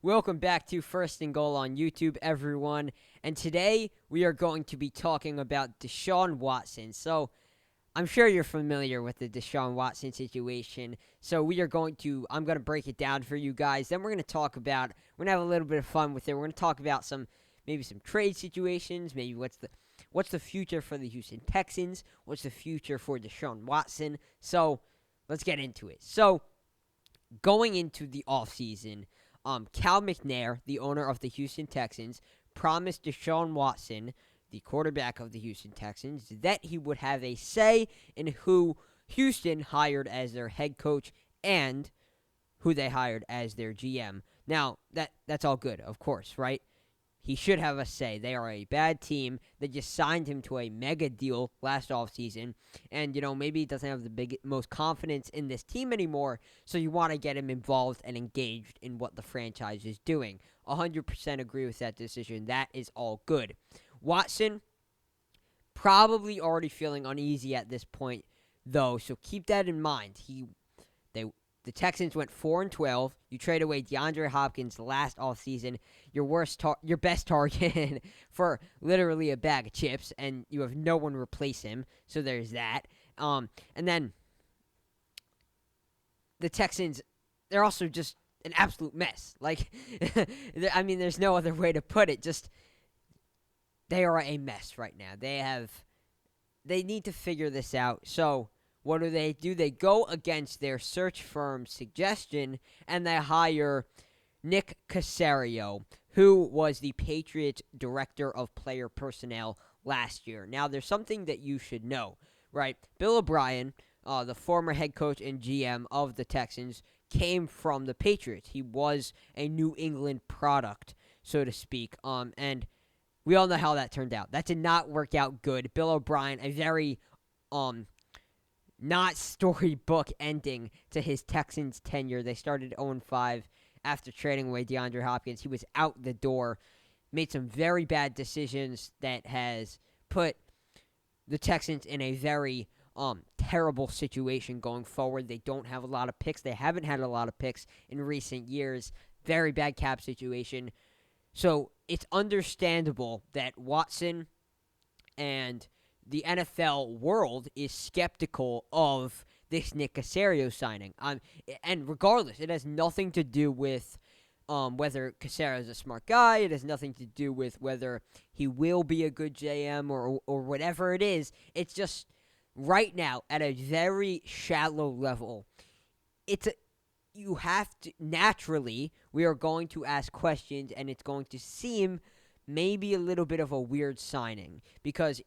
Welcome back to First and Goal on YouTube, everyone. And today we are going to be talking about Deshaun Watson. So I'm sure you're familiar with the Deshaun Watson situation. So I'm going to break it down for you guys. Then we're going to have a little bit of fun with it. We're going to talk about maybe some trade situations. Maybe what's the future for the Houston Texans? What's the future for Deshaun Watson? So let's get into it. So going into the offseason, Cal McNair, the owner of the Houston Texans, promised Deshaun Watson, the quarterback of the Houston Texans, that he would have a say in who Houston hired as their head coach and who they hired as their GM. Now, that's all good, of course, right? He should have a say. They are a bad team. They just signed him to a mega deal last offseason. And, maybe he doesn't have the most confidence in this team anymore. So you want to get him involved and engaged in what the franchise is doing. 100% agree with that decision. That is all good. Watson, probably already feeling uneasy at this point, though. So keep that in mind. The Texans went 4-12. You trade away DeAndre Hopkins last offseason, your best target for literally a bag of chips, and you have no one replace him. So there's that. And then the Texans, they're also just an absolute mess. Like, I mean, there's no other way to put it. Just they are a mess right now. They need to figure this out. So what do? They go against their search firm's suggestion, and they hire Nick Caserio, who was the Patriots' director of player personnel last year. Now, there's something that you should know, right? Bill O'Brien, the former head coach and GM of the Texans, came from the Patriots. He was a New England product, so to speak, and we all know how that turned out. That did not work out good. Bill O'Brien, a very not storybook ending to his Texans tenure. They started 0-5 after trading away DeAndre Hopkins. He was out the door, made some very bad decisions that has put the Texans in a very terrible situation going forward. They don't have a lot of picks. They haven't had a lot of picks in recent years. Very bad cap situation. So it's understandable that Watson and the NFL world is skeptical of this Nick Caserio signing. And regardless, it has nothing to do with whether Caserio is a smart guy. It has nothing to do with whether he will be a good JM or whatever it is. It's just right now at a very shallow level. You have to naturally. We are going to ask questions, and it's going to seem maybe a little bit of a weird signing because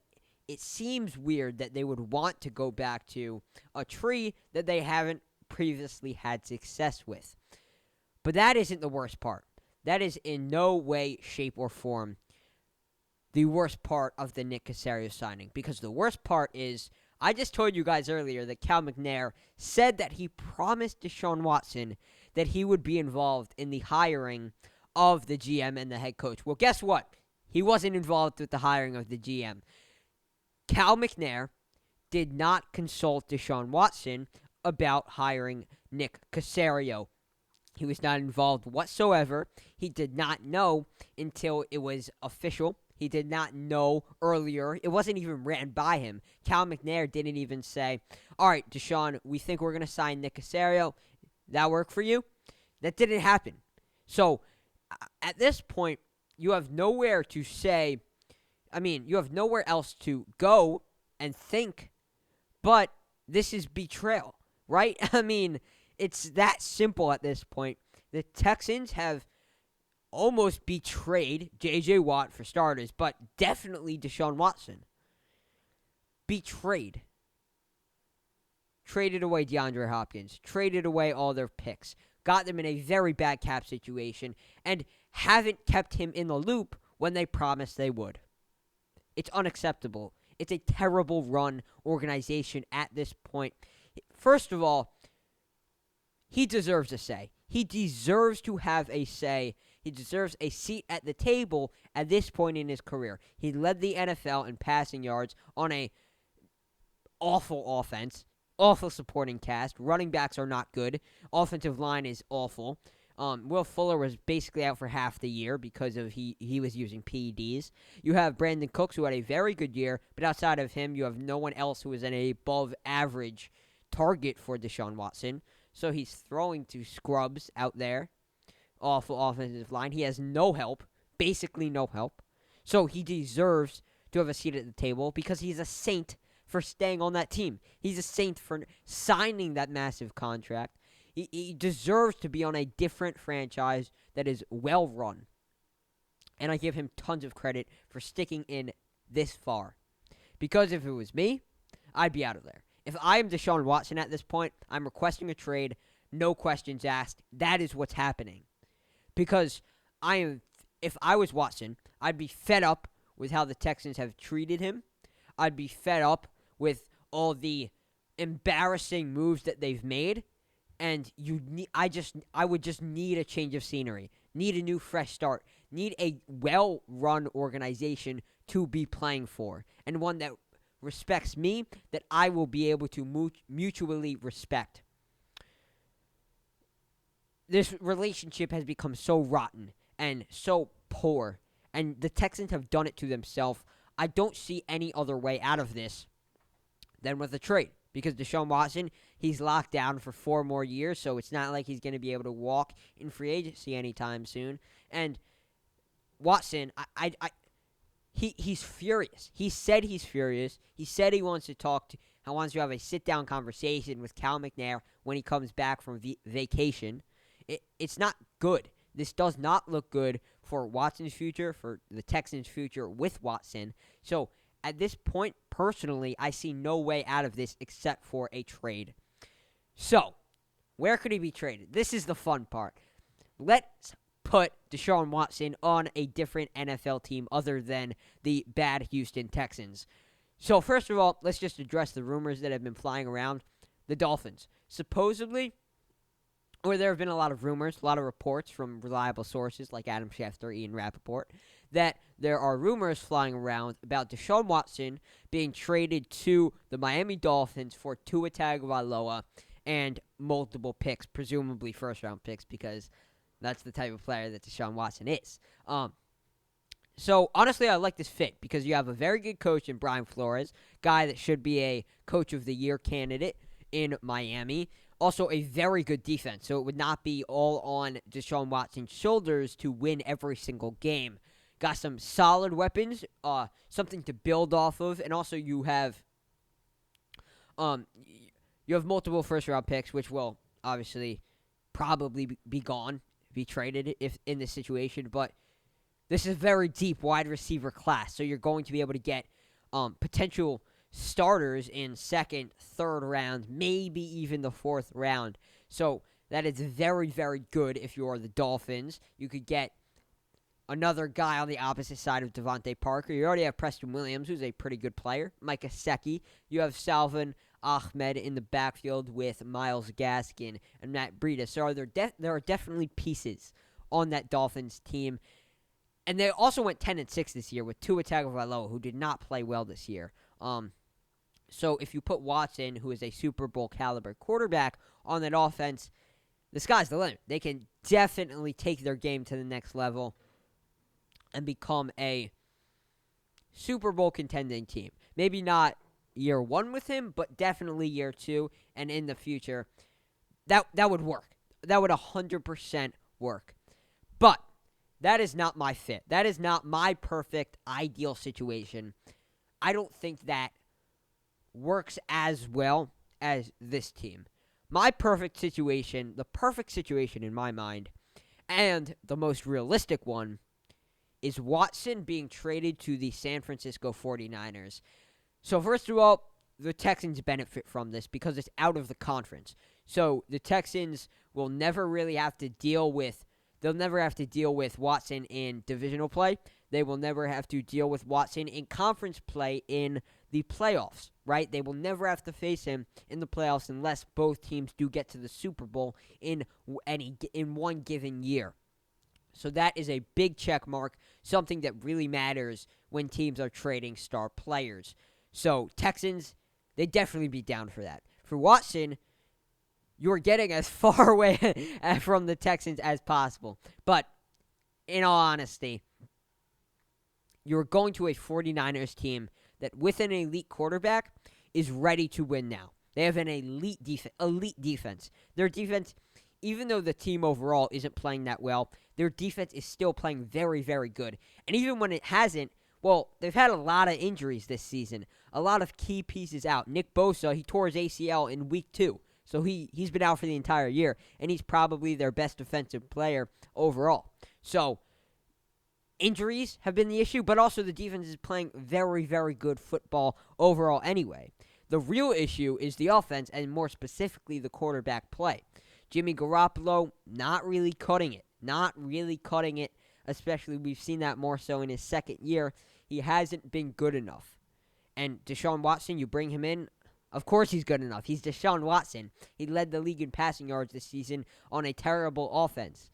it seems weird that they would want to go back to a tree that they haven't previously had success with. But that isn't the worst part. That is in no way, shape, or form the worst part of the Nick Caserio signing. Because the worst part is, I just told you guys earlier that Cal McNair said that he promised Deshaun Watson that he would be involved in the hiring of the GM and the head coach. Well, guess what? He wasn't involved with the hiring of the GM. Cal McNair did not consult Deshaun Watson about hiring Nick Caserio. He was not involved whatsoever. He did not know until it was official. He did not know earlier. It wasn't even ran by him. Cal McNair didn't even say, all right, Deshaun, we think we're going to sign Nick Caserio. That work for you? That didn't happen. So at this point, you have nowhere to say, you have nowhere else to go and think, but this is betrayal, right? It's that simple at this point. The Texans have almost betrayed J.J. Watt for starters, but definitely Deshaun Watson. Betrayed. Traded away DeAndre Hopkins. Traded away all their picks. Got them in a very bad cap situation, and haven't kept him in the loop when they promised they would. It's unacceptable. It's a terrible run organization at this point. First of all, he deserves a say. He deserves to have a say. He deserves a seat at the table at this point in his career. He led the NFL in passing yards on a awful offense, awful supporting cast. Running backs are not good. Offensive line is awful. Will Fuller was basically out for half the year because of he was using PEDs. You have Brandon Cooks, who had a very good year, but outside of him, you have no one else who is an above average target for Deshaun Watson. So he's throwing to scrubs out there, awful offensive line. He has no help, basically no help. So he deserves to have a seat at the table because he's a saint for staying on that team. He's a saint for signing that massive contract. He deserves to be on a different franchise that is well run. And I give him tons of credit for sticking in this far. Because if it was me, I'd be out of there. If I am Deshaun Watson at this point, I'm requesting a trade, no questions asked. That is what's happening. Because if I was Watson, I'd be fed up with how the Texans have treated him. I'd be fed up with all the embarrassing moves that they've made. And I would just need a change of scenery, need a new fresh start, need a well-run organization to be playing for, and one that respects me, that I will be able to mutually respect. This relationship has become so rotten and so poor, and the Texans have done it to themselves. I don't see any other way out of this than with a trade. Because Deshaun Watson, he's locked down for 4 more years, so it's not like he's going to be able to walk in free agency anytime soon. And Watson, he's furious. He said he's furious. He said he wants to wants to have a sit-down conversation with Cal McNair when he comes back from vacation. It's not good. This does not look good for Watson's future, for the Texans' future with Watson. So, at this point, personally, I see no way out of this except for a trade. So, where could he be traded? This is the fun part. Let's put Deshaun Watson on a different NFL team other than the bad Houston Texans. So, first of all, let's just address the rumors that have been flying around. The Dolphins. Supposedly, or there have been a lot of rumors, a lot of reports from reliable sources like Adam Schefter, Ian Rappaport, that there are rumors flying around about Deshaun Watson being traded to the Miami Dolphins for Tua Tagovailoa and multiple picks, presumably first-round picks, because that's the type of player that Deshaun Watson is. So, honestly, I like this fit because you have a very good coach in Brian Flores, guy that should be a Coach of the Year candidate in Miami. Also, a very good defense, so it would not be all on Deshaun Watson's shoulders to win every single game. Got some solid weapons, something to build off of, and also you have multiple first-round picks, which will obviously probably be gone, be traded if in this situation. But this is a very deep wide receiver class, so you're going to be able to get potential starters in second, third round, maybe even the fourth round. So that is very, very good if you are the Dolphins. You could get another guy on the opposite side of Devontae Parker. You already have Preston Williams, who's a pretty good player. Mike Gesicki. You have Salvon Ahmed in the backfield with Myles Gaskin and Matt Breida. So there are definitely pieces on that Dolphins team. And they also went 10-6 this year with Tua Tagovailoa, who did not play well this year. So if you put Watson, who is a Super Bowl caliber quarterback, on that offense, the sky's the limit. They can definitely take their game to the next level and become a Super Bowl contending team. Maybe not year 1 with him, but definitely year 2 and in the future. That would work. That would 100% work. But that is not my fit. That is not my perfect, ideal situation. I don't think that works as well as this team. My perfect situation, the perfect situation in my mind, and the most realistic one, is Watson being traded to the San Francisco 49ers. So first of all, the Texans benefit from this because it's out of the conference. So the Texans will never really have to deal with Watson in divisional play. They will never have to deal with Watson in conference play in the playoffs, right? They will never have to face him in the playoffs unless both teams do get to the Super Bowl in one given year. So that is a big check mark, something that really matters when teams are trading star players. So Texans, they'd definitely be down for that. For Watson, you're getting as far away from the Texans as possible. But in all honesty, you're going to a 49ers team that with an elite quarterback is ready to win now. They have an elite defense. Their defense, even though the team overall isn't playing that well, their defense is still playing very, very good. And even when it hasn't, well, they've had a lot of injuries this season. A lot of key pieces out. Nick Bosa, he tore his ACL in week 2. So he's been out for the entire year, and he's probably their best defensive player overall. So injuries have been the issue, but also the defense is playing very, very good football overall anyway. The real issue is the offense, and more specifically, the quarterback play. Jimmy Garoppolo, not really cutting it. Not really cutting it, especially we've seen that more so in his second year. He hasn't been good enough. And Deshaun Watson, you bring him in, of course he's good enough. He's Deshaun Watson. He led the league in passing yards this season on a terrible offense.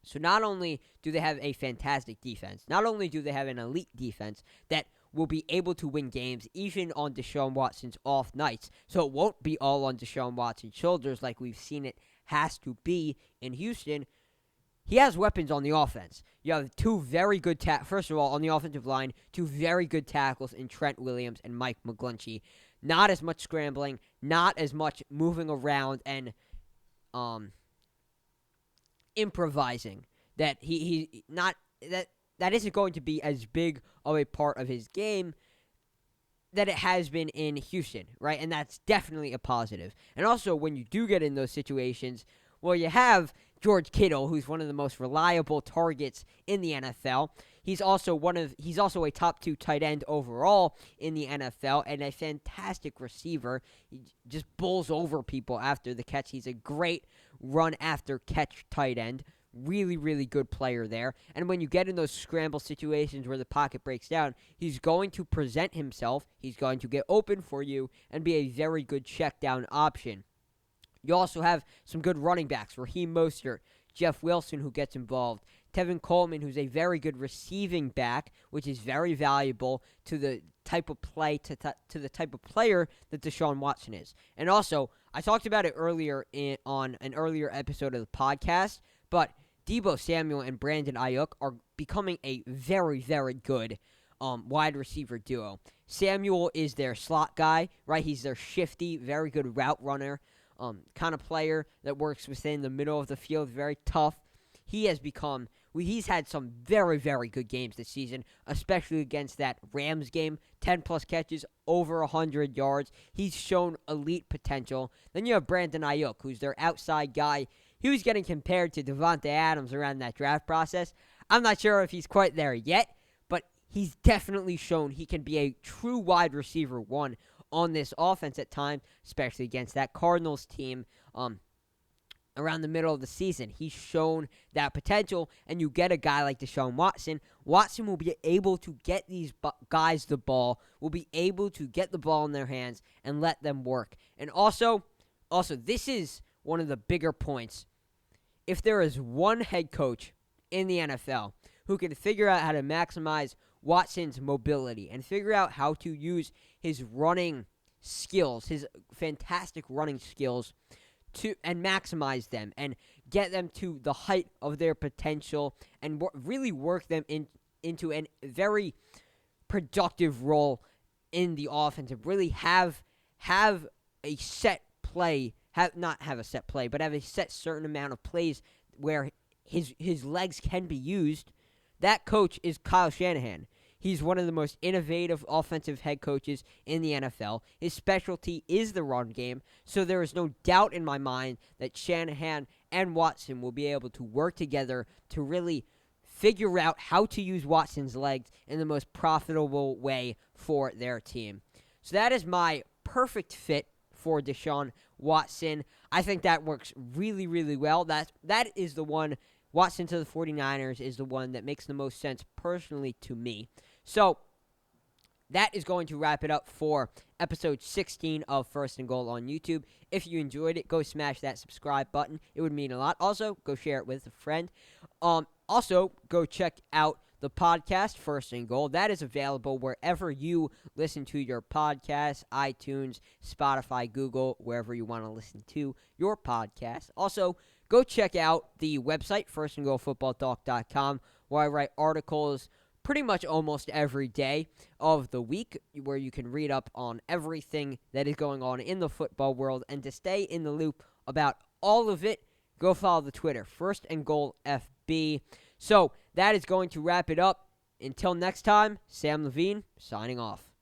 So not only do they have a fantastic defense, not only do they have an elite defense that will be able to win games even on Deshaun Watson's off nights. So it won't be all on Deshaun Watson's shoulders like we've seen it has to be in Houston. He has weapons on the offense. You have two very good first of all, on the offensive line, two very good tackles in Trent Williams and Mike McGlinchey. Not as much scrambling, not as much moving around and improvising. That he not that isn't going to be as big of a part of his game that it has been in Houston, right? And that's definitely a positive. And also, when you do get in those situations, well, you have George Kittle, who's one of the most reliable targets in the NFL. He's also a top 2 tight end overall in the NFL and a fantastic receiver. He just bowls over people after the catch. He's a great run after catch tight end. Really, really good player there. And when you get in those scramble situations where the pocket breaks down, he's going to present himself. He's going to get open for you and be a very good check down option. You also have some good running backs, Raheem Mostert, Jeff Wilson, who gets involved, Tevin Coleman, who's a very good receiving back, which is very valuable to the type of play to the type of player that Deshaun Watson is. And also, I talked about it earlier on an earlier episode of the podcast, but Deebo Samuel and Brandon Ayuk are becoming a very, very good wide receiver duo. Samuel is their slot guy, right? He's their shifty, very good route runner. Kind of player that works within the middle of the field, very tough. He's had some very, very good games this season, especially against that Rams game. 10-plus catches, over 100 yards. He's shown elite potential. Then you have Brandon Ayuk, who's their outside guy. He was getting compared to Devontae Adams around that draft process. I'm not sure if he's quite there yet, but he's definitely shown he can be a true wide receiver one on this offense at times, especially against that Cardinals team around the middle of the season. He's shown that potential, and you get a guy like Deshaun Watson. Watson will be able to get these guys the ball, will be able to get the ball in their hands and let them work. And also, this is one of the bigger points. If there is one head coach in the NFL who can figure out how to maximize Watson's mobility and figure out how to use his running skills, his fantastic running skills, and maximize them and get them to the height of their potential and really work them into a very productive role in the offense and really have a set play, not have a set play, but have a set certain amount of plays where his legs can be used. That coach is Kyle Shanahan. He's one of the most innovative offensive head coaches in the NFL. His specialty is the run game, so there is no doubt in my mind that Shanahan and Watson will be able to work together to really figure out how to use Watson's legs in the most profitable way for their team. So that is my perfect fit for Deshaun Watson. I think that works really, really well. That is the one. Watson to the 49ers is the one that makes the most sense personally to me. So that is going to wrap it up for episode 16 of First and Goal on YouTube. If you enjoyed it, go smash that subscribe button. It would mean a lot. Also, go share it with a friend. Also, go check out the podcast, First and Goal. That is available wherever you listen to your podcasts, iTunes, Spotify, Google, wherever you want to listen to your podcast. Also, go check out the website, firstandgoalfootballtalk.com, where I write articles pretty much almost every day of the week, where you can read up on everything that is going on in the football world. And to stay in the loop about all of it, go follow the Twitter, First and Goal FB. So that is going to wrap it up. Until next time, Sam Levine signing off.